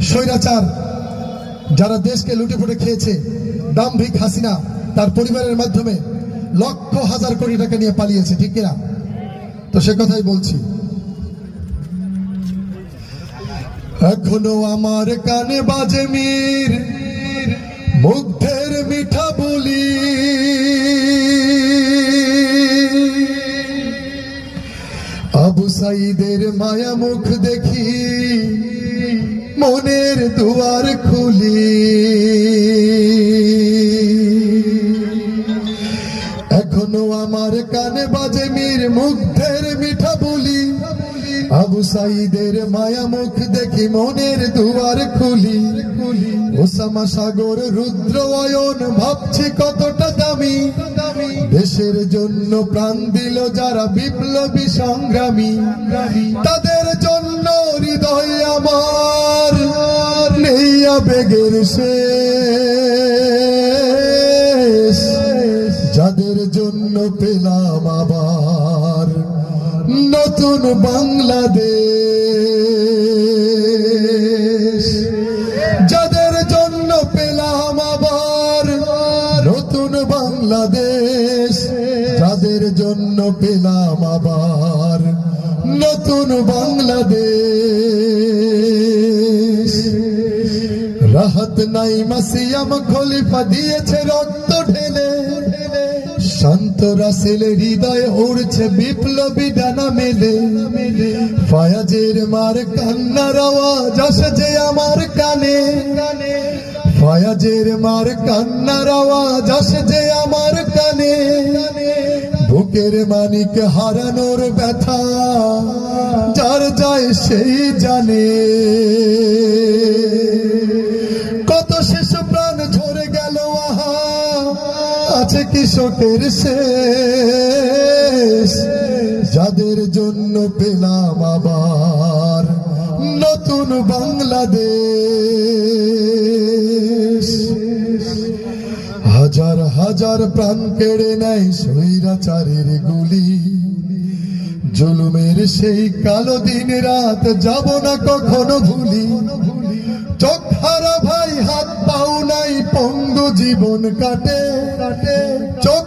স্বৈরাচার যারা দেশকে লুটেপুটে খেয়েছে, দাম্ভিক হাসিনা তার পরিবারের মাধ্যমে লক্ষ হাজার কোটি টাকা নিয়ে পালিয়েছে, ঠিক কিনা? তো সে কথাই বলছি। এখনো আমার কানে বাজে মীর মুগ্ধের মিঠা বলি, আবু সাইদের মায়া মুখ দেখি মনের দুয়ার খুলি। এখনো আমার কানে বাজে মীর মুগ্ধের মিঠা বলি, আবু সাইদের মায়া মুখ দেখি মনের দুয়ার খুলি। ওসামা সাগর রুদ্র অয়ন ভাবছি কতটা দামি, দেশের জন্য প্রাণ দিল যারা বিপ্লবী সংগ্রামী, তাদের জন্য হৃদয় আমার নেই আবেগের শেষ, যাদের জন্য পেলাম আবার নতুন বাংলাদেশ, যাদের জন্য পেলাম আবার নতুন বাংলাদেশ, যাদের জন্য পেলাম আবার নতুন বাংলাদেশ। রাহাত নাইমা সিয়াম খলিফা দিয়েছে রক্ত ঢেলে, শান্ত রাসেল হৃদয়ে উড়ছে বিপ্লবী ডানা মেলে। ফায়াজের মার কান্নার আওয়াজ আসছে আমার কানে, ফায়াজের মার কান্নার আওয়াজ আসছে আমার কানে। বুকের মানিক হারানোর ব্যথা যার যায় সেই জানে, কত শিশু প্রাণ ঝরে গেল আহা আছে কৃষকের শেষ, যাদের জন্য পেলাম আবার নতুন বাংলাদেশ। হাজার হাজার প্রাণ কেড়ে নেয় স্বৈরাচারের গুলি, জুলুমের সেই কালো দিন রাত যাব না কখনো ভুলি। চোখ হারা ভাই হাত পাও নাই পঙ্গু জীবন কাটে, চোখ